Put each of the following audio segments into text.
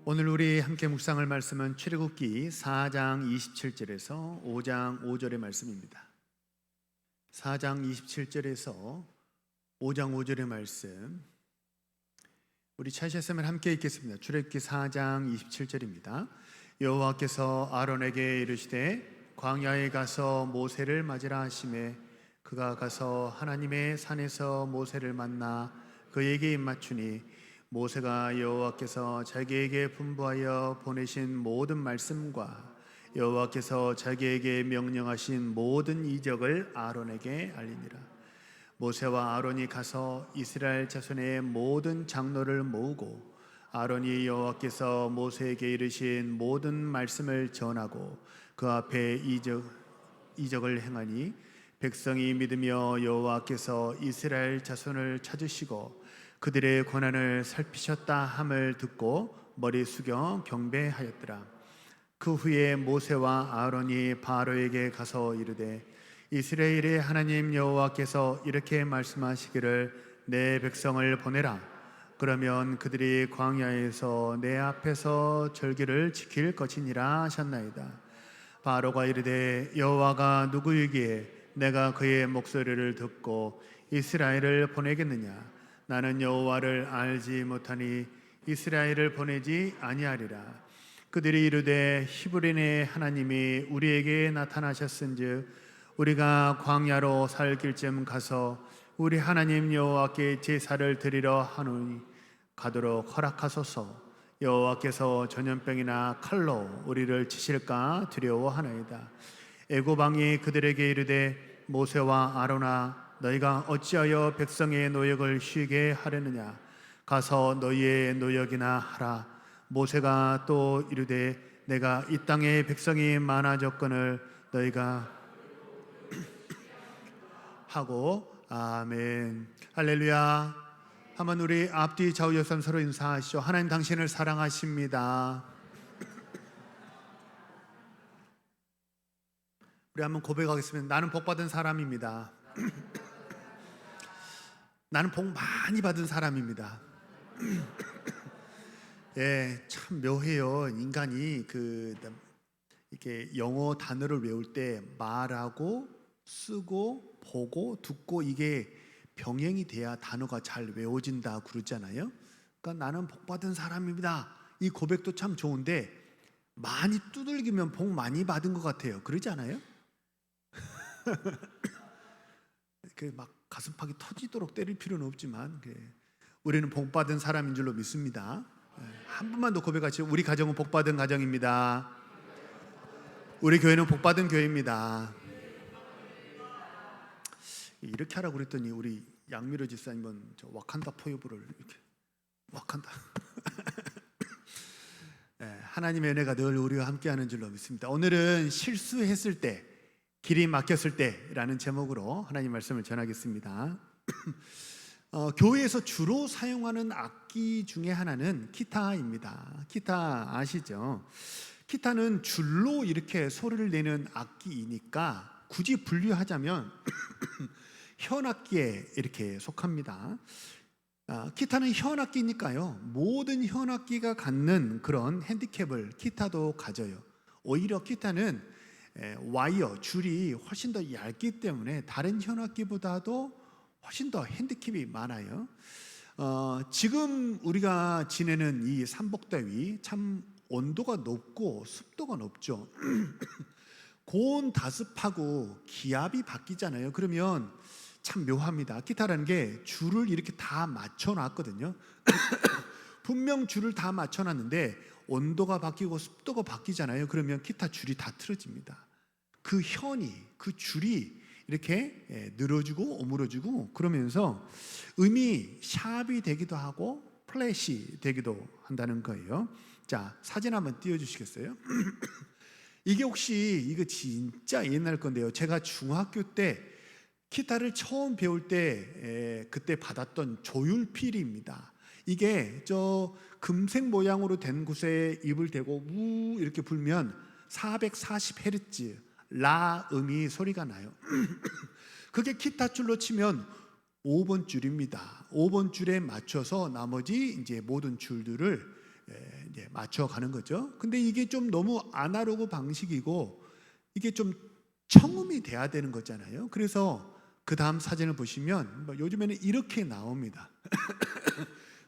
오늘 우리 함께 묵상할 말씀은 출애굽기 4장 27절에서 5장 5절의 말씀입니다. 4장 27절에서 5장 5절의 말씀, 우리 차시했으면 함께 읽겠습니다. 출애굽기 4장 27절입니다. 여호와께서 아론에게 이르시되 광야에 가서 모세를 맞으라 하시매 그가 가서 하나님의 산에서 모세를 만나 그에게 입맞추니 모세가 여호와께서 자기에게 분부하여 보내신 모든 말씀과 여호와께서 자기에게 명령하신 모든 이적을 아론에게 알리니라. 모세와 아론이 가서 이스라엘 자손의 모든 장로를 모으고 아론이 여호와께서 모세에게 이르신 모든 말씀을 전하고 그 앞에 이적을 행하니 백성이 믿으며 여호와께서 이스라엘 자손을 찾으시고 그들의 고난을 살피셨다 함을 듣고 머리 숙여 경배하였더라. 그 후에 모세와 아론이 바로에게 가서 이르되 이스라엘의 하나님 여호와께서 이렇게 말씀하시기를 내 백성을 보내라. 그러면 그들이 광야에서 내 앞에서 절기를 지킬 것이니라 하셨나이다. 바로가 이르되 여호와가 누구이기에 내가 그의 목소리를 듣고 이스라엘을 보내겠느냐? 나는 여호와를 알지 못하니 이스라엘을 보내지 아니하리라. 그들이 이르되 히브리의 하나님이 우리에게 나타나셨은즉 우리가 광야로 살 길쯤 가서 우리 하나님 여호와께 제사를 드리러 하노니 가도록 허락하소서. 여호와께서 전염병이나 칼로 우리를 치실까 두려워하나이다. 애굽 왕이 그들에게 이르되 모세와 아론아 너희가 어찌하여 백성의 노역을 쉬게 하려느냐? 가서 너희의 노역이나 하라. 모세가 또 이르되 내가 이 땅에 백성이 많아졌거늘 너희가 하고 아멘. 할렐루야. 한번 우리 앞뒤 좌우 옆선 서로 인사하시죠. 하나님 당신을 사랑하십니다. 우리 한번 고백하겠습니다. 나는 복받은 사람입니다. 나는 복 많이 받은 사람입니다. 예, 참 묘해요. 인간이 이렇게 영어 단어를 외울 때 말하고 쓰고 보고 듣고 이게 병행이 돼야 단어가 잘 외워진다 그러잖아요. 그러니까 나는 복 받은 사람입니다. 이 고백도 참 좋은데 많이 두들기면 복 많이 받은 것 같아요. 그러지 않아요? 막 가슴팍이 터지도록 때릴 필요는 없지만 우리는 복받은 사람인 줄로 믿습니다. 한 분만 더 고백하시죠. 우리 가정은 복받은 가정입니다. 우리 교회는 복받은 교회입니다. 이렇게 하라고 그랬더니 우리 양미로 집사님은 저 와칸다 포유브를 이렇게 와칸다 하나님의 은혜가 늘 우리와 함께하는 줄로 믿습니다. 오늘은 실수했을 때 길이 막혔을 때라는 제목으로 하나님 말씀을 전하겠습니다. 교회에서 주로 사용하는 악기 중에 하나는 기타입니다. 기타 아시죠? 기타는 줄로 이렇게 소리를 내는 악기이니까 굳이 분류하자면 현악기에 이렇게 속합니다. 기타는 현악기니까요. 모든 현악기가 갖는 그런 핸디캡을 기타도 가져요. 오히려 기타는 와이어, 줄이 훨씬 더 얇기 때문에 다른 현악기보다도 훨씬 더 핸디캡이 많아요. 지금 우리가 지내는 이 삼복더위 참 온도가 높고 습도가 높죠. 고온 다습하고 기압이 바뀌잖아요. 그러면 참 묘합니다. 기타라는 게 줄을 이렇게 다 맞춰놨거든요. 분명 줄을 다 맞춰놨는데 온도가 바뀌고 습도가 바뀌잖아요. 그러면 기타 줄이 다 틀어집니다. 그 줄이 이렇게 늘어지고 오므러지고 그러면서 음이 샵이 되기도 하고 플랫이 되기도 한다는 거예요. 자, 사진 한번 띄워주시겠어요? 이게 혹시 이거 진짜 옛날 건데요. 제가 중학교 때 기타를 처음 배울 때 그때 받았던 조율필입니다. 이게 저 금색 모양으로 된 곳에 입을 대고 우 이렇게 불면 440Hz 라 음이 소리가 나요. 그게 기타 줄로 치면 5번 줄입니다. 5번 줄에 맞춰서 나머지 이제 모든 줄들을 이제 맞춰가는 거죠. 근데 이게 좀 너무 아날로그 방식이고 이게 좀 청음이 돼야 되는 거잖아요. 그래서 그 다음 사진을 보시면 요즘에는 이렇게 나옵니다.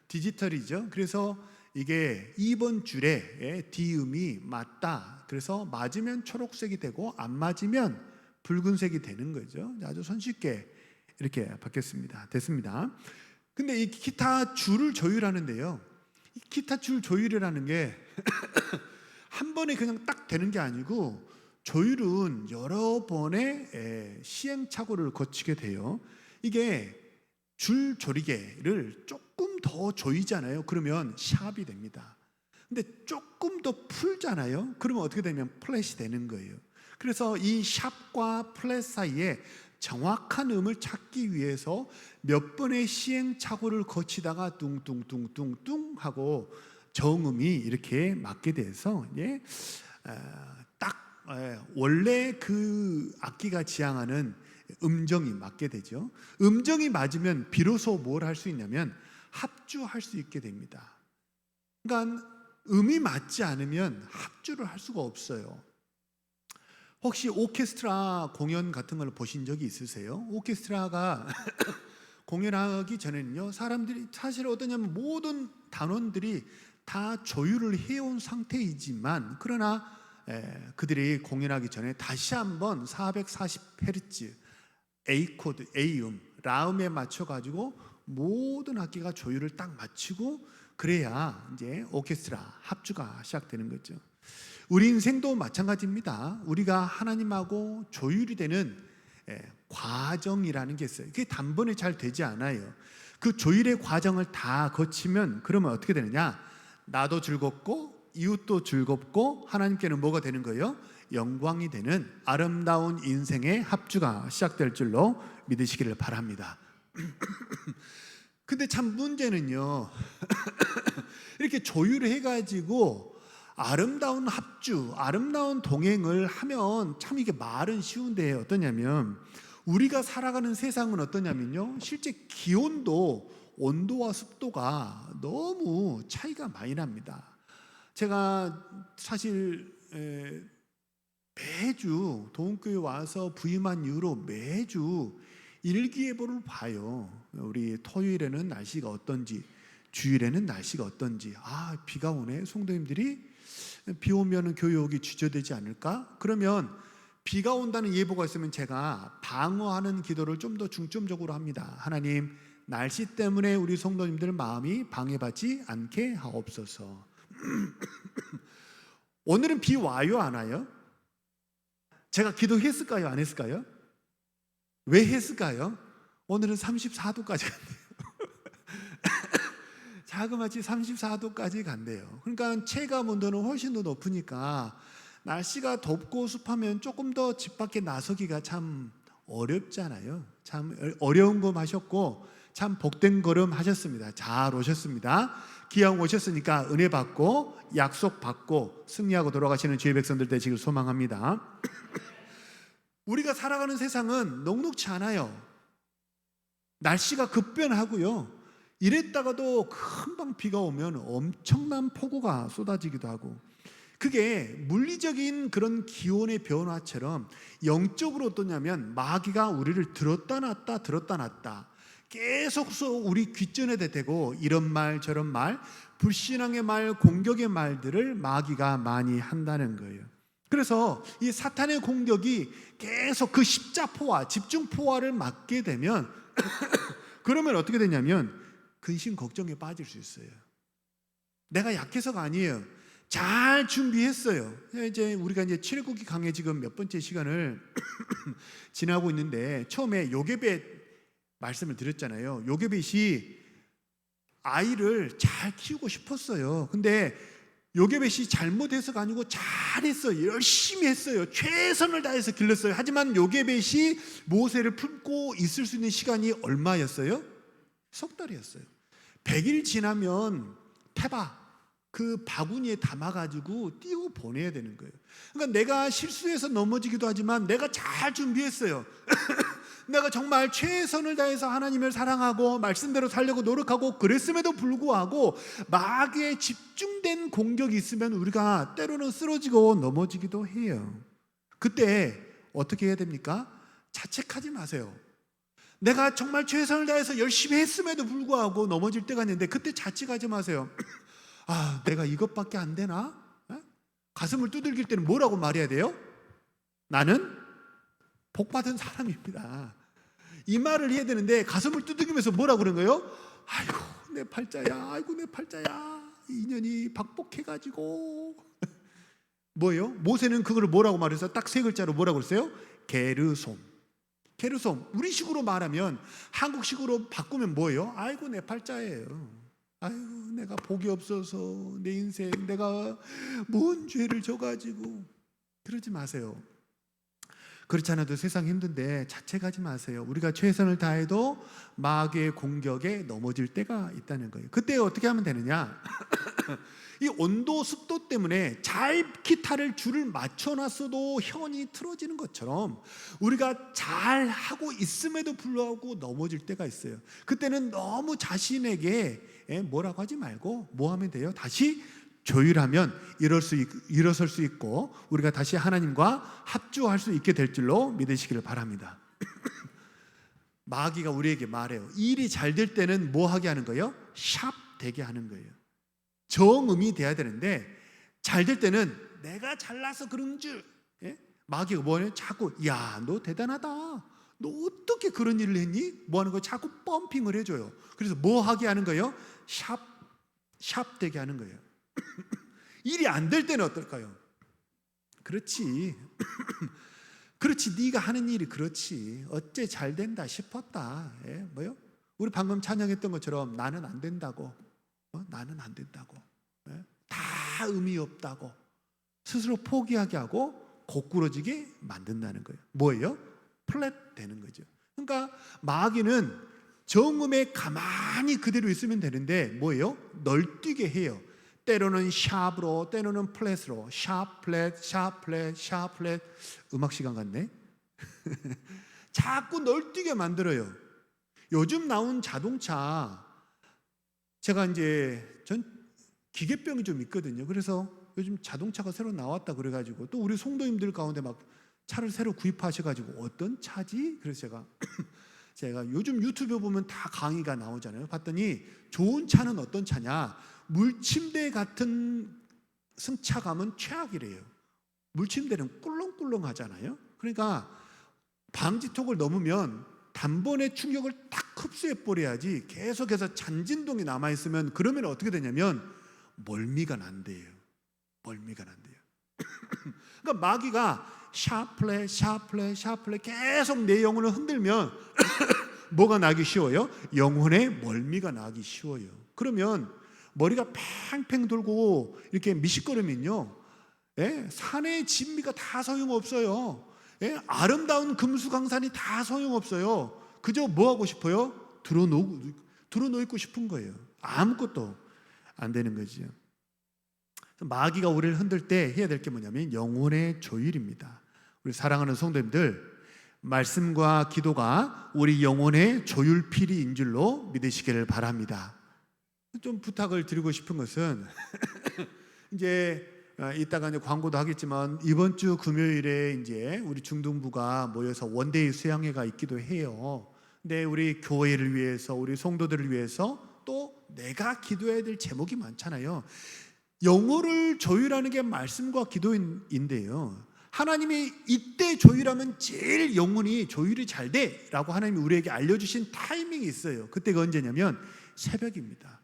디지털이죠. 그래서 이게 2번 줄에 D음이 맞다. 그래서 맞으면 초록색이 되고 안 맞으면 붉은색이 되는 거죠. 아주 손쉽게 이렇게 바뀌었습니다. 됐습니다. 근데 이 기타 줄을 조율하는데요. 이 기타 줄 조율이라는 게 한 번에 그냥 딱 되는 게 아니고 조율은 여러 번의 시행착오를 거치게 돼요. 이게 줄 조리개를 조금 더 조이잖아요. 그러면 샵이 됩니다. 근데 조금 더 풀잖아요. 그러면 어떻게 되면 플랫이 되는 거예요. 그래서 이 샵과 플랫 사이에 정확한 음을 찾기 위해서 몇 번의 시행착오를 거치다가 뚱뚱뚱뚱뚱 하고 정음이 이렇게 맞게 돼서 딱 원래 그 악기가 지향하는 음정이 맞게 되죠. 음정이 맞으면 비로소 뭘 할 수 있냐면 합주할 수 있게 됩니다. 그러니까 음이 맞지 않으면 합주를 할 수가 없어요. 혹시 오케스트라 공연 같은 걸 보신 적이 있으세요? 오케스트라가 공연하기 전에는요, 사람들이 사실 어떠냐면 모든 단원들이 다 조율을 해온 상태이지만 그러나 그들이 공연하기 전에 다시 한번 440Hz A 코드, A음, 라음에 맞춰 가지고 모든 악기가 조율을 딱 맞추고 그래야 이제 오케스트라 합주가 시작되는 거죠. 우리 인생도 마찬가지입니다. 우리가 하나님하고 조율이 되는 과정이라는 게 있어요. 그게 단번에 잘 되지 않아요. 그 조율의 과정을 다 거치면 그러면 어떻게 되느냐? 나도 즐겁고 이웃도 즐겁고 하나님께는 뭐가 되는 거예요? 영광이 되는 아름다운 인생의 합주가 시작될 줄로 믿으시기를 바랍니다. 근데 참 문제는요, 이렇게 조율을 해가지고 아름다운 합주, 아름다운 동행을 하면 참 이게 말은 쉬운데 어떠냐면 우리가 살아가는 세상은 어떠냐면요, 실제 기온도 온도와 습도가 너무 차이가 많이 납니다. 제가 사실 매주 도움교회 와서 부임한 이후로 매주 일기예보를 봐요. 우리 토요일에는 날씨가 어떤지, 주일에는 날씨가 어떤지. 비가 오네. 성도님들이 비 오면 교회 오기 주저되지 않을까? 그러면 비가 온다는 예보가 있으면 제가 방어하는 기도를 좀 더 중점적으로 합니다. 하나님, 날씨 때문에 우리 성도님들 마음이 방해받지 않게 하옵소서. 오늘은 비 와요, 안 와요? 제가 기도했을까요, 안 했을까요? 왜 했을까요? 오늘은 34도까지 간대요. 자그마치 34도까지 간대요. 그러니까 체감 온도는 훨씬 더 높으니까 날씨가 덥고 습하면 조금 더 집 밖에 나서기가 참 어렵잖아요. 참 어려운 거 하셨고 참 복된 걸음 하셨습니다. 잘 오셨습니다. 기왕 오셨으니까 은혜 받고 약속 받고 승리하고 돌아가시는 주의 백성들 되시길 소망합니다. 우리가 살아가는 세상은 녹록치 않아요. 날씨가 급변하고요. 이랬다가도 금방 비가 오면 엄청난 폭우가 쏟아지기도 하고, 그게 물리적인 그런 기온의 변화처럼 영적으로 어떠냐면 마귀가 우리를 들었다 놨다 계속 우리 귓전에 대고 이런 말 저런 말, 불신앙의 말, 공격의 말들을 마귀가 많이 한다는 거예요. 그래서 이 사탄의 공격이 계속 그 십자포화, 집중포화를 맞게 되면 그러면 어떻게 되냐면 근심 걱정에 빠질 수 있어요. 내가 약해서가 아니에요. 잘 준비했어요. 이제 우리가 이제 출애굽기 강의 지금 몇 번째 시간을 지나고 있는데 처음에 요게벳 말씀을 드렸잖아요. 요게벳이 아이를 잘 키우고 싶었어요. 근데 요게벳이 잘못해서가 아니고 잘했어요. 열심히 했어요. 최선을 다해서 길렀어요. 하지만 요게벳이 모세를 품고 있을 수 있는 시간이 얼마였어요? 석 달이었어요. 100일 지나면 페바 그 바구니에 담아가지고 띄워 보내야 되는 거예요. 그러니까 내가 실수해서 넘어지기도 하지만 내가 잘 준비했어요. 내가 정말 최선을 다해서 하나님을 사랑하고 말씀대로 살려고 노력하고 그랬음에도 불구하고 마귀의 집중된 공격이 있으면 우리가 때로는 쓰러지고 넘어지기도 해요. 그때 어떻게 해야 됩니까? 자책하지 마세요. 내가 정말 최선을 다해서 열심히 했음에도 불구하고 넘어질 때가 있는데 그때 자책하지 마세요. 아, 내가 이것밖에 안 되나? 가슴을 두들길 때는 뭐라고 말해야 돼요? 나는 복받은 사람입니다. 이 말을 해야 되는데 가슴을 두들기면서 뭐라고 그런 거예요? 아이고 내 팔자야, 아이고 내 팔자야, 인연이 박복해가지고. 뭐예요? 모세는 그걸 뭐라고 말해서 딱 세 글자로 뭐라고 그랬어요? 게르솜. 게르솜. 우리식으로 말하면, 한국식으로 바꾸면 뭐예요? 아이고 내 팔자예요. 아이고 내가 복이 없어서 내 인생 내가 뭔 죄를 져가지고. 그러지 마세요. 그렇지 않아도 세상 힘든데 자책하지 마세요. 우리가 최선을 다해도 마귀의 공격에 넘어질 때가 있다는 거예요. 그때 어떻게 하면 되느냐? 이 온도 습도 때문에 잘 기타를 줄을 맞춰놨어도 현이 틀어지는 것처럼 우리가 잘 하고 있음에도 불구하고 넘어질 때가 있어요. 그때는 너무 자신에게 뭐라고 하지 말고 뭐 하면 돼요? 다시 조율하면 일어설 수 있고 우리가 다시 하나님과 합주할 수 있게 될 줄로 믿으시기를 바랍니다. 마귀가 우리에게 말해요. 일이 잘 될 때는 뭐 하게 하는 거예요? 샵 되게 하는 거예요. 정음이 돼야 되는데 잘 될 때는 내가 잘나서 그런 줄. 마귀가 뭐냐? 자꾸 야, 너 대단하다. 너 어떻게 그런 일을 했니? 뭐 하는 거예요? 자꾸 펌핑을 해줘요. 그래서 뭐 하게 하는 거예요? 샵 되게 하는 거예요. 일이 안 될 때는 어떨까요? 그렇지. 그렇지, 네가 하는 일이 그렇지. 어째 잘 된다 싶었다. 뭐요? 우리 방금 찬양했던 것처럼 나는 안 된다고. 나는 안 된다고. 다 의미 없다고. 스스로 포기하게 하고 고꾸러지게 만든다는 거예요. 뭐예요? 플랫 되는 거죠. 그러니까 마귀는 정음에 가만히 그대로 있으면 되는데 뭐예요? 널뛰게 해요. 때로는 샵으로, 때로는 플랫으로. 샵 플랫, 샵 플랫, 샵 플랫. 음악 시간 같네. 자꾸 널뛰게 만들어요. 요즘 나온 자동차, 제가 이제 전 기계병이 좀 있거든요. 그래서 요즘 자동차가 새로 나왔다 그래가지고 또 우리 성도님들 가운데 막 차를 새로 구입하셔가지고 어떤 차지? 그래서 제가 요즘 유튜브 보면 다 강의가 나오잖아요. 봤더니 좋은 차는 어떤 차냐? 물침대 같은 승차감은 최악이래요. 물침대는 꿀렁꿀렁 하잖아요. 그러니까 방지턱을 넘으면 단번에 충격을 딱 흡수해 버려야지 계속해서 잔진동이 남아있으면 그러면 어떻게 되냐면 멀미가 난대요. 멀미가 난대요. 그러니까 마귀가 샤플레 샤플레 샤플레 계속 내 영혼을 흔들면 뭐가 나기 쉬워요? 영혼의 멀미가 나기 쉬워요. 그러면 머리가 팽팽 돌고 이렇게 미식거리면요, 산의 진미가 다 소용없어요. 아름다운 금수강산이 다 소용없어요. 그저 뭐 하고 싶어요? 드러놓고 싶은 거예요. 아무것도 안 되는 거죠. 마귀가 우리를 흔들 때 해야 될 게 뭐냐면 영혼의 조율입니다. 우리 사랑하는 성도님들, 말씀과 기도가 우리 영혼의 조율필이인 줄로 믿으시기를 바랍니다. 좀 부탁을 드리고 싶은 것은 이제 이따가 이제 광고도 하겠지만 이번 주 금요일에 이제 우리 중등부가 모여서 원데이 수양회가 있기도 해요. 근데 우리 교회를 위해서, 우리 성도들을 위해서 또 내가 기도해야 될 제목이 많잖아요. 영혼을 조율하는 게 말씀과 기도인데요. 하나님이 이때 조율하면 제일 영혼이 조율이 잘 돼라고 하나님이 우리에게 알려주신 타이밍이 있어요. 그때가 언제냐면 새벽입니다.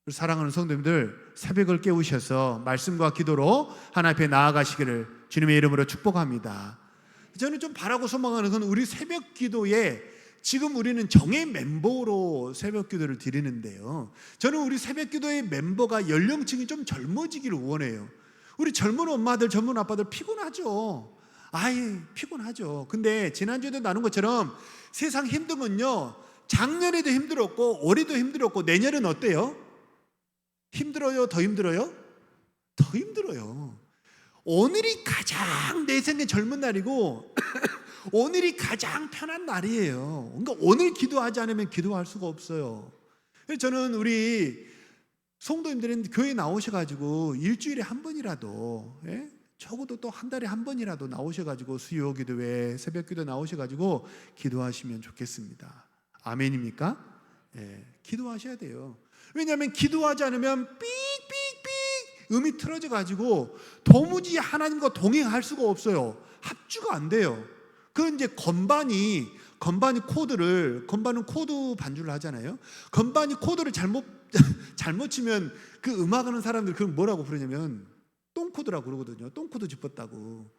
사랑하는 성도님들, 새벽을 깨우셔서 말씀과 기도로 하나님 앞에 나아가시기를 주님의 이름으로 축복합니다. 저는 좀 바라고 소망하는 건 우리 새벽 기도에 지금 우리는 정예 멤버로 새벽 기도를 드리는데요, 저는 우리 새벽 기도의 멤버가 연령층이 좀 젊어지기를 원해요. 우리 젊은 엄마들, 젊은 아빠들 피곤하죠. 피곤하죠. 근데 지난주에도 나눈 것처럼 세상 힘든 건요, 작년에도 힘들었고 올해도 힘들었고 내년은 어때요? 힘들어요? 더 힘들어요? 더 힘들어요. 오늘이 가장 내 생의 젊은 날이고 오늘이 가장 편한 날이에요. 그러니까 오늘 기도하지 않으면 기도할 수가 없어요. 그래서 저는 우리 성도님들은 교회 나오셔가지고 일주일에 한 번이라도, 예? 적어도 또 한 달에 한 번이라도 나오셔가지고 수요 기도회, 새벽 기도 나오셔가지고 기도하시면 좋겠습니다. 아멘입니까? 예, 기도하셔야 돼요. 왜냐하면 기도하지 않으면 삑삑삑 음이 틀어져가지고 도무지 하나님과 동행할 수가 없어요. 합주가 안 돼요. 그 이제 건반은 코드 반주를 하잖아요. 건반이 코드를 잘못 치면 그 음악하는 사람들 그걸 뭐라고 부르냐면 똥코드라고 그러거든요. 똥코드 짚었다고.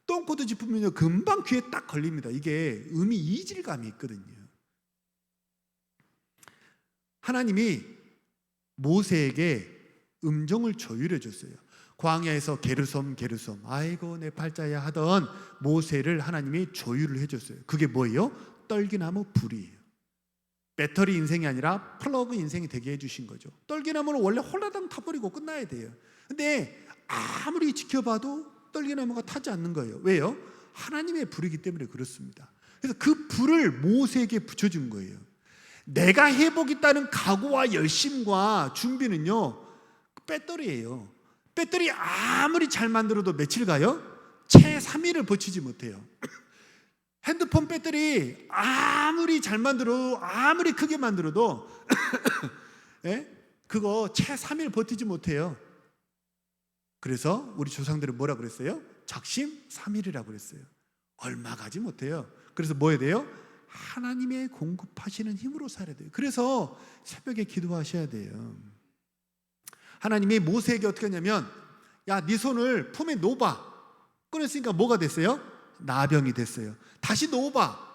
똥코드 짚으면 금방 귀에 딱 걸립니다. 이게 음이 이질감이 있거든요. 하나님이 모세에게 음정을 조율해 줬어요. 광야에서 게르솜 아이고 내 팔자야 하던 모세를 하나님이 조율을 해줬어요. 그게 뭐예요? 떨기나무 불이에요. 배터리 인생이 아니라 플러그 인생이 되게 해주신 거죠. 떨기나무는 원래 홀라당 타버리고 끝나야 돼요. 근데 아무리 지켜봐도 떨기나무가 타지 않는 거예요. 왜요? 하나님의 불이기 때문에 그렇습니다. 그래서 그 불을 모세에게 붙여준 거예요. 내가 해보겠다는 각오와 열심과 준비는요, 배터리예요. 배터리 아무리 잘 만들어도 며칠 가요? 채 3일을 버티지 못해요. 핸드폰 배터리 아무리 잘 만들어, 아무리 크게 만들어도 예? 그거 채 3일 버티지 못해요. 그래서 우리 조상들은 뭐라 그랬어요? 적심 3일이라고 그랬어요. 얼마 가지 못해요. 그래서 뭐 해야 돼요? 하나님의 공급하시는 힘으로 살아야 돼요. 그래서 새벽에 기도하셔야 돼요. 하나님이 모세에게 어떻게 하냐면, 야, 네 손을 품에 놓아봐. 꺼냈으니까 뭐가 됐어요? 나병이 됐어요. 다시 놓아봐.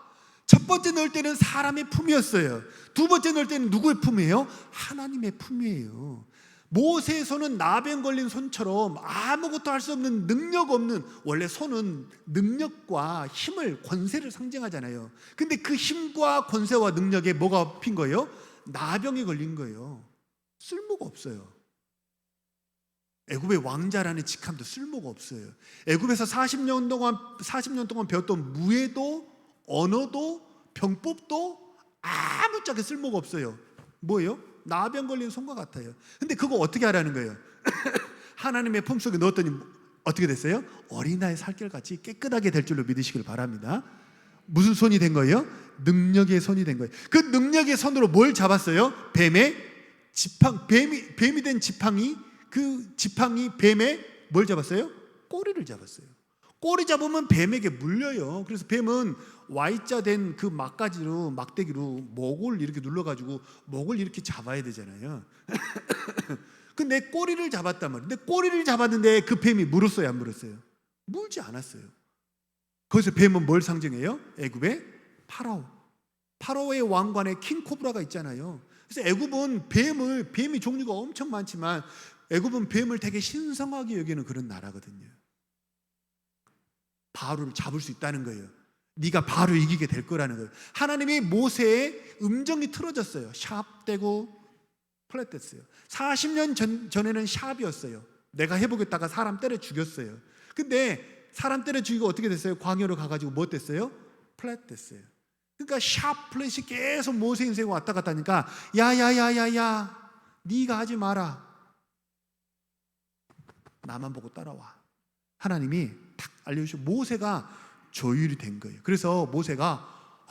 첫 번째 넣을 때는 사람의 품이었어요. 두 번째 넣을 때는 누구의 품이에요? 하나님의 품이에요. 모세의 손은 나병 걸린 손처럼 아무것도 할 수 없는, 능력 없는, 원래 손은 능력과 힘을, 권세를 상징하잖아요. 근데 그 힘과 권세와 능력에 뭐가 핀 거예요? 나병이 걸린 거예요. 쓸모가 없어요. 애굽의 왕자라는 직함도 쓸모가 없어요. 애굽에서 40년 동안 배웠던 무예도, 언어도, 병법도 아무짝에 쓸모가 없어요. 뭐예요? 나병 걸린 손과 같아요. 근데 그거 어떻게 하라는 거예요? 하나님의 품속에 넣었더니 어떻게 됐어요? 어린아이 살결같이 깨끗하게 될 줄로 믿으시길 바랍니다. 무슨 손이 된 거예요? 능력의 손이 된 거예요. 그 능력의 손으로 뭘 잡았어요? 뱀의 지팡, 뱀이 된 지팡이, 그 지팡이 뱀의 뭘 잡았어요? 꼬리를 잡았어요. 꼬리 잡으면 뱀에게 물려요. 그래서 뱀은 Y자 된 그 막대기로 목을 이렇게 눌러가지고 목을 이렇게 잡아야 되잖아요. 근데 꼬리를 잡았단 말이에요. 근데 꼬리를 잡았는데 그 뱀이 물었어요, 안 물었어요? 물지 않았어요. 거기서 뱀은 뭘 상징해요? 애굽의 파라오의 왕관에 킹코브라가 있잖아요. 그래서 애굽은 뱀이 종류가 엄청 많지만 애굽은 뱀을 되게 신성하게 여기는 그런 나라거든요. 바로를 잡을 수 있다는 거예요. 네가 바로 이기게 될 거라는 거예요. 하나님이 모세의 음정이 틀어졌어요. 샵 되고 플랫 됐어요. 40년 전에는 샵이었어요. 내가 해보겠다가 사람 때려 죽였어요. 근데 사람 때려 죽이고 어떻게 됐어요? 광야로 가가지고 뭐 됐어요? 플랫 됐어요. 그러니까 샵 플랫이 계속 모세 인생에 왔다 갔다 하니까 야야야야야 네가 하지 마라. 나만 보고 따라와. 하나님이 탁 알려주시고 모세가 조율이 된 거예요. 그래서 모세가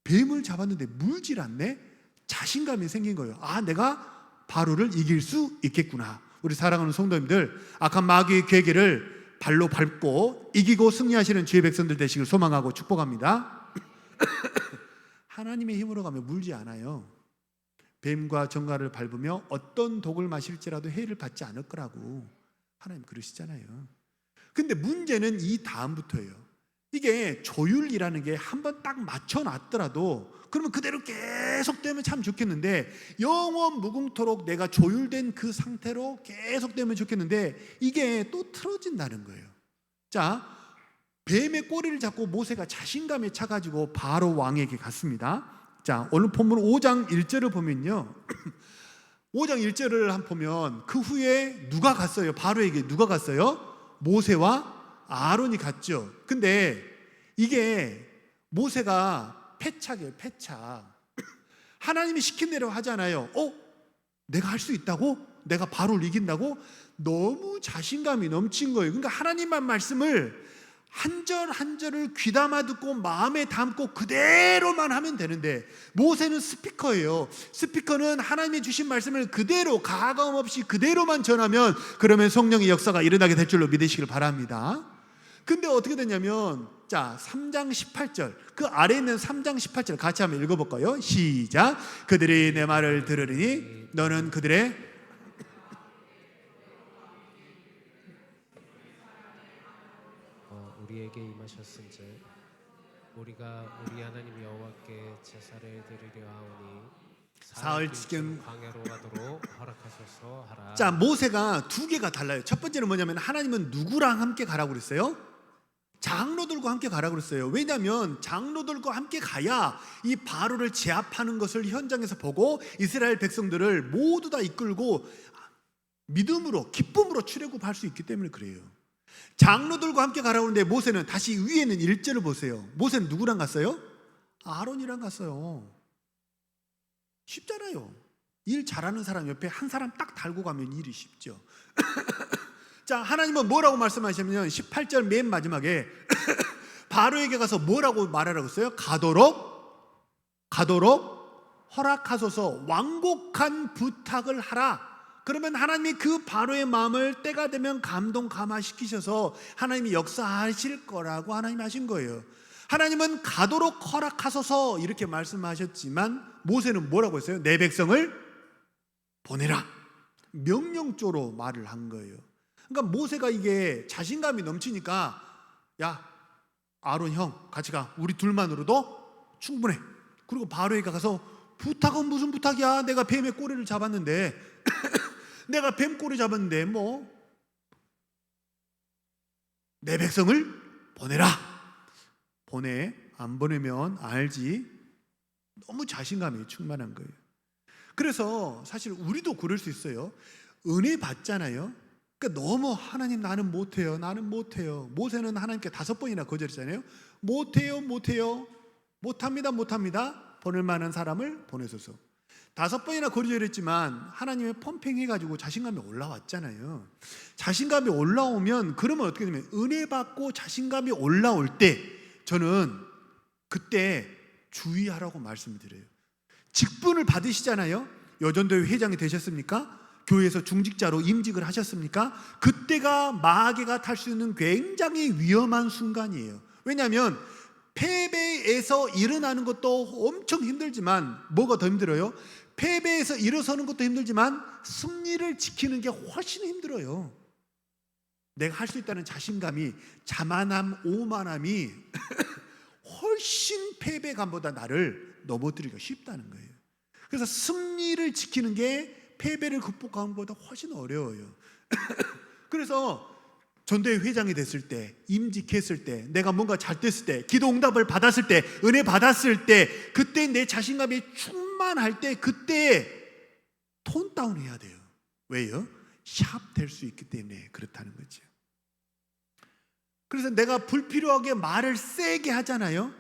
뱀을 잡았는데 물질 않네? 자신감이 생긴 거예요. 내가 바로를 이길 수 있겠구나. 우리 사랑하는 성도님들, 악한 마귀의 괴계를 발로 밟고 이기고 승리하시는 주의 백성들 되시길 소망하고 축복합니다. 하나님의 힘으로 가면 물지 않아요. 뱀과 정갈을 밟으며 어떤 독을 마실지라도 해를 받지 않을 거라고 하나님 그러시잖아요. 근데 문제는 이 다음부터예요. 이게 조율이라는 게 한번 딱 맞춰놨더라도 그러면 그대로 계속 되면 참 좋겠는데, 영원 무궁토록 내가 조율된 그 상태로 계속 되면 좋겠는데 이게 또 틀어진다는 거예요. 자, 뱀의 꼬리를 잡고 모세가 자신감에 차가지고 바로 왕에게 갔습니다. 자, 오늘 본문 5장 1절을 보면요, 5장 1절을 한번 보면 그 후에 누가 갔어요? 바로에게 누가 갔어요? 모세와 아론이 갔죠. 근데 이게 모세가 패착이에요, 패착. 하나님이 시킨 대로 하잖아요. 내가 할 수 있다고? 내가 바로를 이긴다고? 너무 자신감이 넘친 거예요. 그러니까 하나님만 말씀을 한 절 한 절을 귀담아 듣고 마음에 담고 그대로만 하면 되는데, 모세는 스피커예요. 스피커는 하나님이 주신 말씀을 그대로 가감 없이 그대로만 전하면 그러면 성령의 역사가 일어나게 될 줄로 믿으시길 바랍니다. 근데 어떻게 됐냐면, 자, 3장 18절, 그 아래에 있는 3장 18절 같이 한번 읽어볼까요? 시작. 그들이 내 말을 들으리니 너는 그들의 우리에게 임하셨은즉 우리가 우리 하나님 여호와께 제사를 드리려 하오니 사흘쯤 광야로 가도록 허락하소서 하라. 자, 모세가 두 개가 달라요. 첫 번째는 뭐냐면 하나님은 누구랑 함께 가라고 그랬어요? 장로들과 함께 가라고 그랬어요. 왜냐하면 장로들과 함께 가야 이 바로를 제압하는 것을 현장에서 보고 이스라엘 백성들을 모두 다 이끌고 믿음으로 기쁨으로 출애굽할 수 있기 때문에 그래요. 장로들과 함께 가라고 하는데 모세는 다시 위에는 1절을 보세요. 모세는 누구랑 갔어요? 아론이랑 갔어요. 쉽잖아요. 일 잘하는 사람 옆에 한 사람 딱 달고 가면 일이 쉽죠. 자, 하나님은 뭐라고 말씀하시냐면 18절 맨 마지막에 바로에게 가서 뭐라고 말하라고 했어요? 가도록 허락하소서, 완곡한 부탁을 하라. 그러면 하나님이 그 바로의 마음을 때가 되면 감동 감화시키셔서 하나님이 역사하실 거라고 하나님이 하신 거예요. 하나님은 가도록 허락하소서 이렇게 말씀하셨지만 모세는 뭐라고 했어요? 내 백성을 보내라, 명령조로 말을 한 거예요. 그러니까 모세가 이게 자신감이 넘치니까, 야, 아론 형 같이 가, 우리 둘만으로도 충분해. 그리고 바로에게 가서 부탁은 무슨 부탁이야? 내가 뱀의 꼬리를 잡았는데 내가 뱀 꼬리 잡았는데 뭐 내 백성을 보내라. 보내, 안 보내면 알지. 너무 자신감이 충만한 거예요. 그래서 사실 우리도 그럴 수 있어요. 은혜 받잖아요. 그러니까 너무 하나님 나는 못해요, 나는 못해요. 모세는 하나님께 5번이나 거절했잖아요. 못해요, 못합니다. 보낼 만한 사람을 보내소서. 5번이나 거절했지만 하나님의 펌핑해가지고 자신감이 올라왔잖아요. 자신감이 올라오면 그러면 어떻게 되냐면 은혜 받고 자신감이 올라올 때 저는 그때 주의하라고 말씀드려요. 직분을 받으시잖아요. 여전도회 회장이 되셨습니까? 교회에서 중직자로 임직을 하셨습니까? 그때가 마귀가 탈 수 있는 굉장히 위험한 순간이에요. 왜냐하면 패배에서 일어나는 것도 엄청 힘들지만 뭐가 더 힘들어요? 패배에서 일어서는 것도 힘들지만 승리를 지키는 게 훨씬 힘들어요. 내가 할 수 있다는 자신감이, 자만함, 오만함이 훨씬 패배감보다 나를 넘어뜨리기가 쉽다는 거예요. 그래서 승리를 지키는 게 패배를 극복하는 것보다 훨씬 어려워요. 그래서 전도회 회장이 됐을 때, 임직했을 때, 내가 뭔가 잘 됐을 때, 기도 응답을 받았을 때, 은혜 받았을 때, 그때 내 자신감이 충만할 때 그때 톤 다운 해야 돼요. 왜요? 샵 될 수 있기 때문에 그렇다는 거죠. 그래서 내가 불필요하게 말을 세게 하잖아요.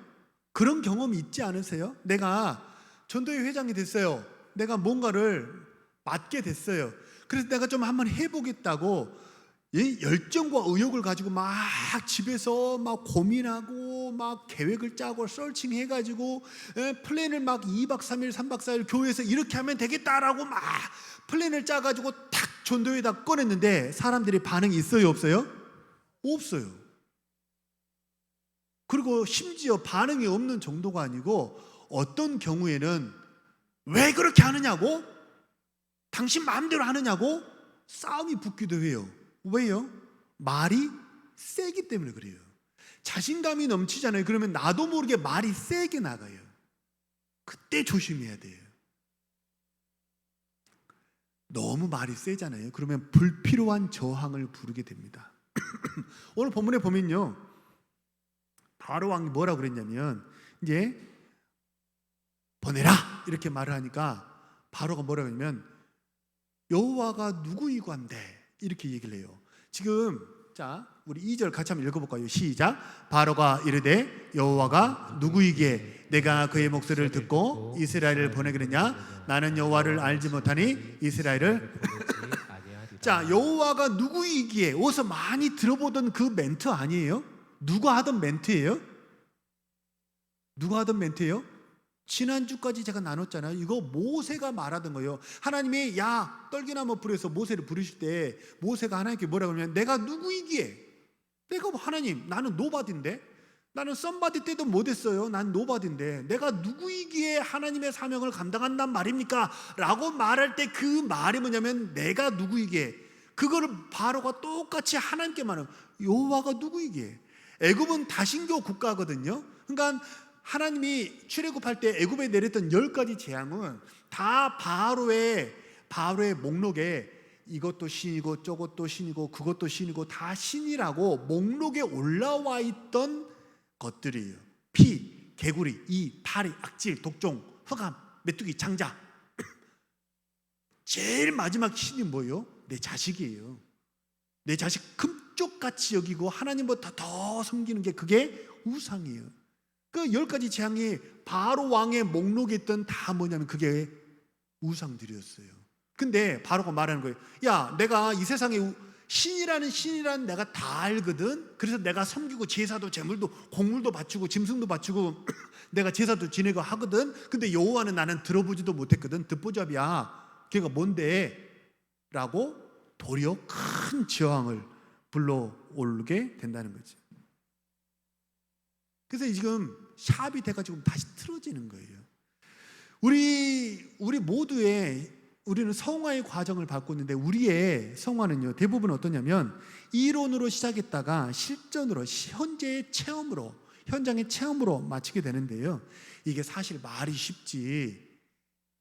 그런 경험이 있지 않으세요? 내가 전도회 회장이 됐어요. 내가 뭔가를 맡게 됐어요. 그래서 내가 좀 한번 해보겠다고 열정과 의욕을 가지고 막 집에서 막 고민하고 막 계획을 짜고 서칭해가지고 플랜을 막 2박 3일 3박 4일 교회에서 이렇게 하면 되겠다라고 막 플랜을 짜가지고 탁 전도회에다 꺼냈는데 사람들이 반응이 있어요, 없어요? 없어요. 그리고 심지어 반응이 없는 정도가 아니고 어떤 경우에는 왜 그렇게 하느냐고, 당신 마음대로 하느냐고 싸움이 붙기도 해요. 왜요? 말이 세기 때문에 그래요. 자신감이 넘치잖아요. 그러면 나도 모르게 말이 세게 나가요. 그때 조심해야 돼요. 너무 말이 세잖아요. 그러면 불필요한 저항을 부르게 됩니다. 오늘 본문에 보면요, 바로 왕이 뭐라고 그랬냐면 이제 보내라 이렇게 말을 하니까 바로가 뭐라고 하냐면 여호와가 누구이관데 이렇게 얘기를 해요. 지금 자, 우리 2절 같이 한번 읽어볼까요? 시작. 바로가 이르되 여호와가 누구이기에 내가 그의 목소리를 듣고 이스라엘을 보내기느냐? 나는 여호와를 알지 못하니 이스라엘을. 자, 여호와가 누구이기에, 어디서 많이 들어보던 그 멘트 아니에요? 누가 하던 멘트예요? 누가 하던 멘트예요? 지난주까지 제가 나눴잖아요. 이거 모세가 말하던 거예요. 하나님이 야 떨기나무 불에서 모세를 부르실 때 모세가 하나님께 뭐라고 하냐면 내가 누구이기에, 내가 하나님 나는 노바디인데, 나는 썸바디 때도 못했어요. 난 노바디인데 내가 누구이기에 하나님의 사명을 감당한단 말입니까? 라고 말할 때 그 말이 뭐냐면 내가 누구이기에, 그거를 바로가 똑같이 하나님께 말하는, 여호와가 누구이기에. 애굽은 다신교 국가거든요. 그러니까 하나님이 출애굽할 때 애굽에 내렸던 10가지 재앙은 다 바로의 목록에 이것도 신이고 저것도 신이고 그것도 신이고 다 신이라고 목록에 올라와 있던 것들이에요. 피, 개구리, 이, 파리, 악질, 독종, 흑암, 메뚜기, 장자. 제일 마지막 신이 뭐예요? 내 자식이에요. 내 자식 금쪽같이 여기고 하나님보다 더 섬기는 게 그게 우상이에요. 그 10가지 재앙이 바로 왕의 목록에 있던 다 뭐냐면 그게 우상들이었어요. 근데 바로가 말하는 거예요. 야, 내가 이 세상에 신이라는 내가 다 알거든. 그래서 내가 섬기고 제사도 제물도 곡물도 바치고 짐승도 바치고 내가 제사도 지내고 하거든. 근데 여호와는 나는 들어보지도 못했거든. 듣보잡이야. 걔가 뭔데? 라고 도리어 큰 저항을 불러올게 된다는 거지. 그래서 지금 샵이 돼가지고 다시 틀어지는 거예요. 우리 모두의, 우리는 성화의 과정을 밟고 있는데 우리의 성화는요 대부분 어떠냐면 이론으로 시작했다가 실전으로, 현재의 체험으로, 현장의 체험으로 마치게 되는데요. 이게 사실 말이 쉽지,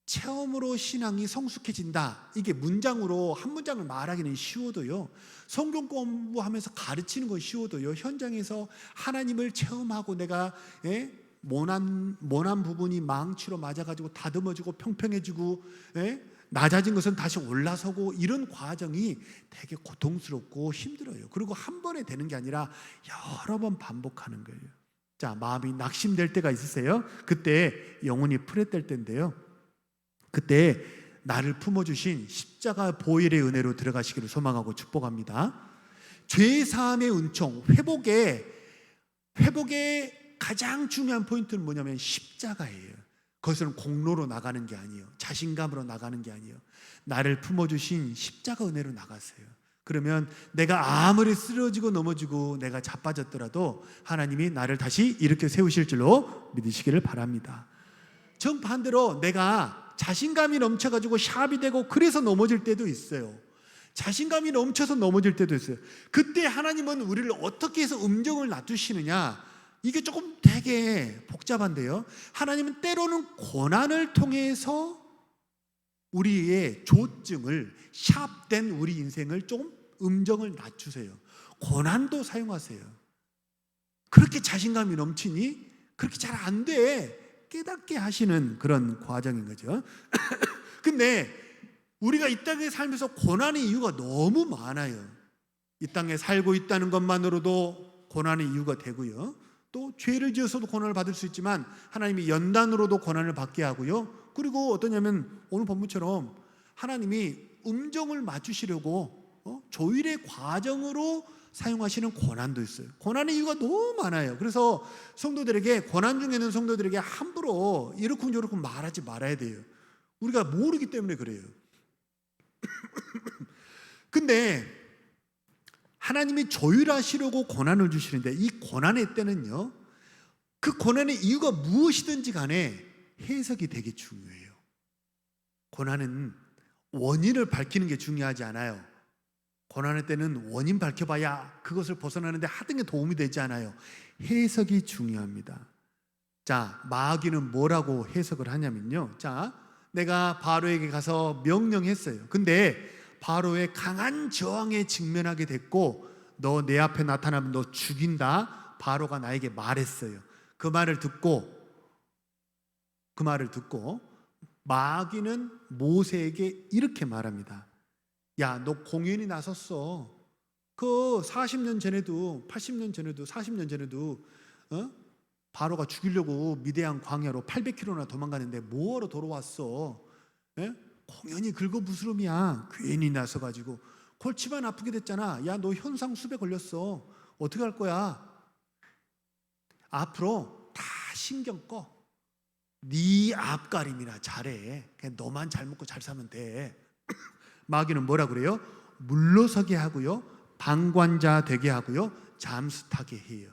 체험으로 신앙이 성숙해진다, 이게 문장으로 한 문장을 말하기는 쉬워도요, 성경 공부하면서 가르치는 건 쉬워도요, 현장에서 하나님을 체험하고 내가 모난 부분이 망치로 맞아가지고 다듬어지고 평평해지고 낮아진 것은 다시 올라서고, 이런 과정이 되게 고통스럽고 힘들어요. 그리고 한 번에 되는 게 아니라 여러 번 반복하는 거예요. 자, 마음이 낙심될 때가 있으세요? 그때 영혼이 풀에뗄 때인데요, 그때 나를 품어주신 십자가 보혈의 은혜로 들어가시기를 소망하고 축복합니다. 죄사함의 은총, 회복의 가장 중요한 포인트는 뭐냐면 십자가예요. 그것은 공로로 나가는 게 아니에요. 자신감으로 나가는 게 아니에요. 나를 품어주신 십자가 은혜로 나가세요. 그러면 내가 아무리 쓰러지고 넘어지고 내가 자빠졌더라도 하나님이 나를 다시 일으켜 세우실 줄로 믿으시기를 바랍니다. 정반대로 내가 자신감이 넘쳐가지고 샵이 되고 그래서 넘어질 때도 있어요. 자신감이 넘쳐서 넘어질 때도 있어요. 그때 하나님은 우리를 어떻게 해서 음정을 낮추시느냐, 이게 조금 되게 복잡한데요, 하나님은 때로는 고난을 통해서 우리의 조증을, 샵된 우리 인생을 조금 음정을 낮추세요. 고난도 사용하세요. 그렇게 자신감이 넘치니 그렇게 잘 안 돼, 깨닫게 하시는 그런 과정인 거죠. 근데 우리가 이 땅에 살면서 고난의 이유가 너무 많아요. 이 땅에 살고 있다는 것만으로도 고난의 이유가 되고요, 또 죄를 지어서도 고난을 받을 수 있지만 하나님이 연단으로도 고난을 받게 하고요, 그리고 어떠냐면 오늘 본문처럼 하나님이 음정을 맞추시려고 조율의 과정으로 사용하시는 고난도 있어요. 고난의 이유가 너무 많아요. 그래서 성도들에게, 고난 중에 있는 성도들에게 함부로 이렇쿵저렇쿵 말하지 말아야 돼요. 우리가 모르기 때문에 그래요. 근데 하나님이 조율하시려고 고난을 주시는데, 이 고난의 때는요, 그 고난의 이유가 무엇이든지 간에 해석이 되게 중요해요. 고난은 원인을 밝히는 게 중요하지 않아요. 고난의 때는 원인 밝혀봐야 그것을 벗어나는데 하등 게 도움이 되지 않아요. 해석이 중요합니다. 자, 마귀는 뭐라고 해석을 하냐면요, 자, 내가 바로에게 가서 명령했어요. 근데 바로의 강한 저항에 직면하게 됐고, 너 내 앞에 나타나면 너 죽인다, 바로가 나에게 말했어요. 그 말을 듣고 마귀는 모세에게 이렇게 말합니다. 야, 너 공연히 나섰어. 그 40년 전에도 80년 전에도 40년 전에도 바로가 죽이려고 미대한 광야로 800km나 도망가는데 뭐하러 돌아왔어? 예? 공연히 긁어부스럼이야. 괜히 나서가지고 골치만 아프게 됐잖아. 야, 너 현상수배 걸렸어. 어떻게 할 거야? 앞으로 다 신경 꺼. 네 앞가림이나 잘해. 그냥 너만 잘 먹고 잘 사면 돼. 마귀는 뭐라 그래요? 물러서게 하고요, 방관자 되게 하고요, 잠수 타게 해요.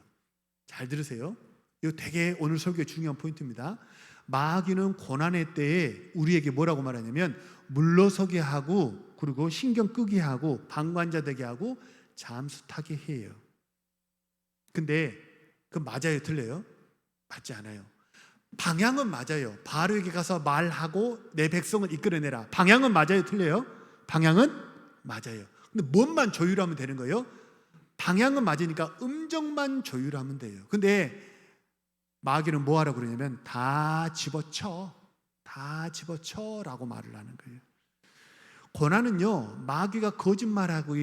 잘 들으세요. 이거 되게 오늘 설교의 중요한 포인트입니다. 마귀는 고난의 때에 우리에게 뭐라고 말하냐면 물러서게 하고, 그리고 신경 끄게 하고, 방관자 되게 하고, 잠수 타게 해요. 근데 그 맞아요, 틀려요? 맞지 않아요. 방향은 맞아요. 바로에게 가서 말하고 내 백성을 이끌어내라. 방향은 맞아요, 틀려요? 방향은 맞아요. 근데 뭔만 조율하면 되는 거예요? 방향은 맞으니까 음정만 조율하면 돼요. 근데 마귀는 뭐 하라고 그러냐면 다 집어쳐, 다 집어쳐라고 말을 하는 거예요. 고난은요, 마귀가 거짓말하고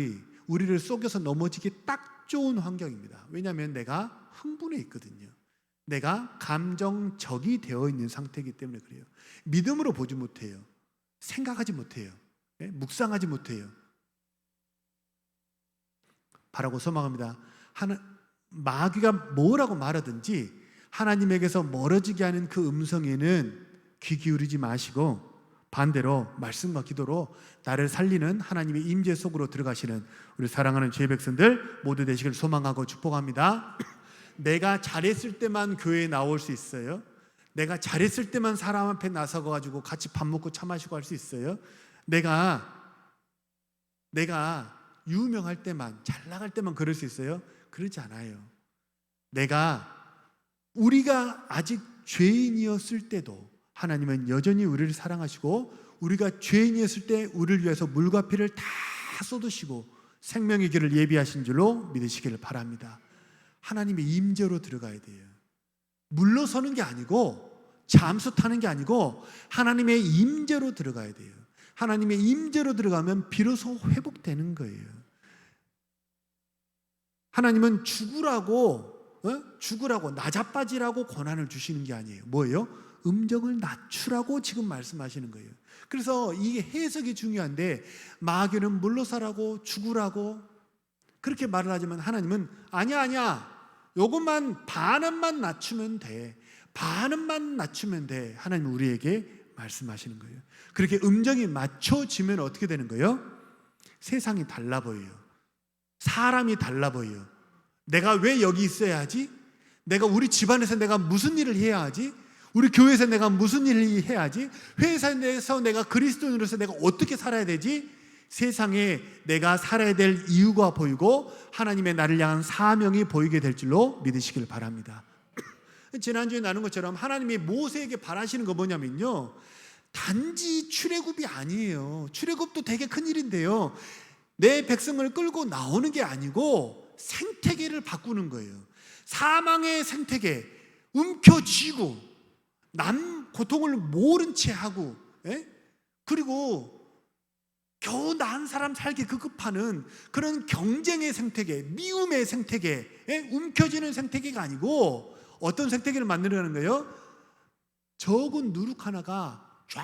우리를 속여서 넘어지기 딱 좋은 환경입니다. 왜냐하면 내가 흥분해 있거든요. 내가 감정적이 되어 있는 상태이기 때문에 그래요. 믿음으로 보지 못해요. 생각하지 못해요. 묵상하지 못해요. 바라고 소망합니다. 마귀가 뭐라고 말하든지 하나님에게서 멀어지게 하는 그 음성에는 귀 기울이지 마시고, 반대로 말씀과 기도로 나를 살리는 하나님의 임재 속으로 들어가시는 우리 사랑하는 주의 백성들 모두 되시길 소망하고 축복합니다. 내가 잘했을 때만 교회에 나올 수 있어요? 내가 잘했을 때만 사람 앞에 나서고 가지고 같이 밥 먹고 차 마시고 할 수 있어요? 내가 유명할 때만, 잘 나갈 때만 그럴 수 있어요? 그렇지 않아요. 우리가 아직 죄인이었을 때도 하나님은 여전히 우리를 사랑하시고, 우리가 죄인이었을 때 우리를 위해서 물과 피를 다 쏟으시고 생명의 길을 예비하신 줄로 믿으시기를 바랍니다. 하나님의 임재로 들어가야 돼요. 물러서는 게 아니고, 잠수 타는 게 아니고 하나님의 임재로 들어가야 돼요. 하나님의 임재로 들어가면 비로소 회복되는 거예요. 하나님은 죽으라고 나자빠지라고 고난을 주시는 게 아니에요. 뭐예요? 음정을 낮추라고 지금 말씀하시는 거예요. 그래서 이게 해석이 중요한데, 마귀는 물러서라고 죽으라고 그렇게 말을 하지만 하나님은 아니야 요것만 반은만 낮추면 돼. 반은만 낮추면 돼. 하나님은 우리에게 말씀하시는 거예요. 그렇게 음정이 맞춰지면 어떻게 되는 거예요? 세상이 달라 보여요. 사람이 달라 보여요. 내가 왜 여기 있어야 하지? 우리 집안에서 내가 무슨 일을 해야 하지? 우리 교회에서 내가 무슨 일을 해야 하지? 회사에서 내가 그리스도인으로서 내가 어떻게 살아야 되지? 세상에 내가 살아야 될 이유가 보이고 하나님의 나를 향한 사명이 보이게 될 줄로 믿으시길 바랍니다. 지난주에 나눈 것처럼 하나님이 모세에게 바라시는 거 뭐냐면요, 단지 출애굽이 아니에요. 출애굽도 되게 큰 일인데요, 내 백성을 끌고 나오는 게 아니고 생태계를 바꾸는 거예요. 사망의 생태계, 움켜쥐고 남 고통을 모른 채 하고, 그리고 겨우 난 사람 살기 급급하는 그런 경쟁의 생태계, 미움의 생태계, 움켜쥐는 생태계가 아니고 어떤 생태계를 만들어가는 거예요? 적은 누룩 하나가 쫙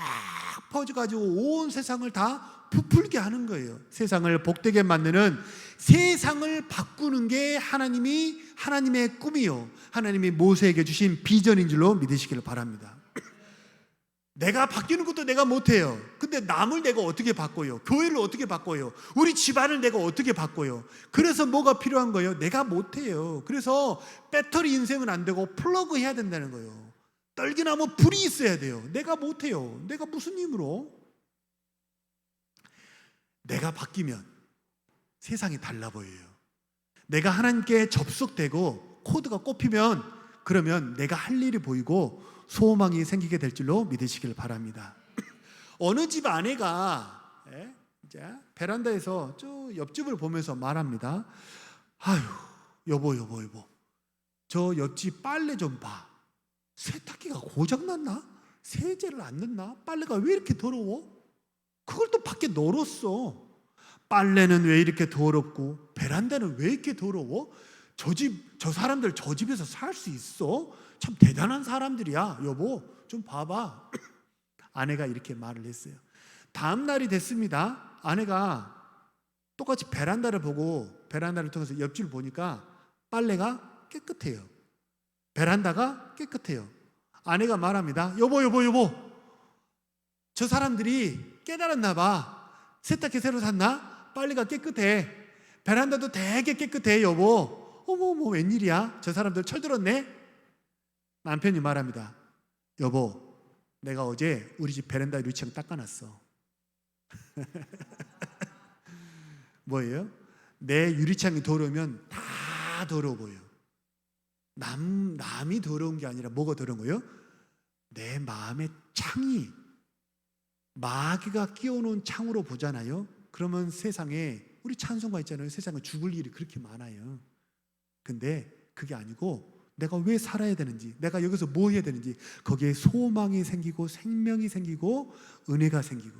퍼져가지고 온 세상을 다 부풀게 하는 거예요. 세상을 복되게 만드는, 세상을 바꾸는 게 하나님의 꿈이요, 하나님이 모세에게 주신 비전인 줄로 믿으시기를 바랍니다. 내가 바뀌는 것도 내가 못해요. 근데 남을 내가 어떻게 바꿔요? 교회를 어떻게 바꿔요? 우리 집안을 내가 어떻게 바꿔요? 그래서 뭐가 필요한 거예요? 내가 못해요. 그래서 배터리 인생은 안 되고 플러그 해야 된다는 거예요. 떨기나무 불이 있어야 돼요. 내가 못해요. 내가 무슨 힘으로? 내가 바뀌면 세상이 달라 보여요. 내가 하나님께 접속되고 코드가 꼽히면, 그러면 내가 할 일이 보이고 소망이 생기게 될 줄로 믿으시길 바랍니다. 어느 집 아내가 이제 베란다에서 저 옆집을 보면서 말합니다. 아유, 여보, 저 옆집 빨래 좀 봐. 세탁기가 고장났나? 세제를 안 넣나? 빨래가 왜 이렇게 더러워? 그걸 또 밖에 널었어. 빨래는 왜 이렇게 더럽고 베란다는 왜 이렇게 더러워? 저 사람들 저 집에서 살 수 있어? 참 대단한 사람들이야. 여보 좀 봐봐. 아내가 이렇게 말을 했어요. 다음 날이 됐습니다. 아내가 똑같이 베란다를 보고 베란다를 통해서 옆집을 보니까 빨래가 깨끗해요. 베란다가 깨끗해요. 아내가 말합니다. 여보 저 사람들이 깨달았나 봐. 세탁기 새로 샀나? 빨래가 깨끗해. 베란다도 되게 깨끗해 여보. 어머 웬일이야? 저 사람들 철들었네? 남편이 말합니다. 여보 내가 어제 우리 집 베란다 유리창 닦아놨어. 뭐예요? 내 유리창이 더러우면 다 더러워 보여. 남이 더러운 게 아니라 뭐가 더러운 거예요? 내 마음의 창이 마귀가 끼워놓은 창으로 보잖아요. 그러면 세상에 우리 찬송가 있잖아요. 세상에 죽을 일이 그렇게 많아요. 근데 그게 아니고 내가 왜 살아야 되는지, 내가 여기서 뭐 해야 되는지, 거기에 소망이 생기고 생명이 생기고 은혜가 생기고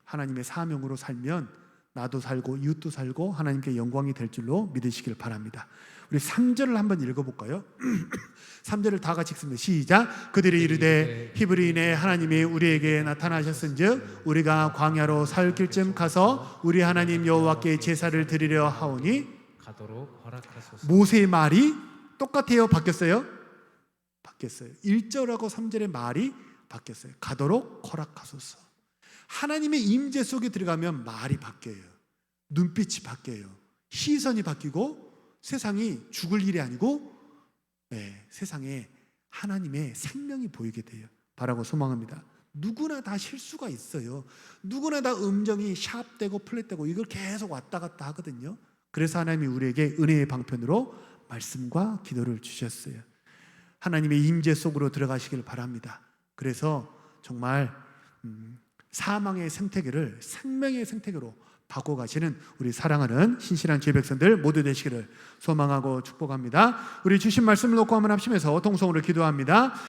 하나님의 사명으로 살면 나도 살고 이웃도 살고 하나님께 영광이 될 줄로 믿으시길 바랍니다. 우리 3절을 한번 읽어볼까요? 3절을 다 같이 읽습니다. 시작. 그들이 이르되 히브리인의 하나님이 우리에게 나타나셨은즉 우리가 광야로 사흘 길쯤 가서 우리 하나님 여호와께 제사를 드리려 하오니 가도록 허락하소서. 모세의 말이 똑같아요? 바뀌었어요? 바뀌었어요. 1절하고 3절의 말이 바뀌었어요. 가도록 허락하소서. 하나님의 임재 속에 들어가면 말이 바뀌어요. 눈빛이 바뀌어요. 시선이 바뀌고 세상이 죽을 일이 아니고 세상에 하나님의 생명이 보이게 돼요. 바라고 소망합니다. 누구나 다 실수가 있어요. 누구나 다 음정이 샵되고 플랫되고 이걸 계속 왔다 갔다 하거든요. 그래서 하나님이 우리에게 은혜의 방편으로 말씀과 기도를 주셨어요. 하나님의 임재 속으로 들어가시길 바랍니다. 그래서 정말 사망의 생태계를 생명의 생태계로 바꿔가시는 우리 사랑하는 신실한 주의 백성들 모두 되시기를 소망하고 축복합니다. 우리 주신 말씀을 놓고 한번 합심해서 통성으로 기도합니다.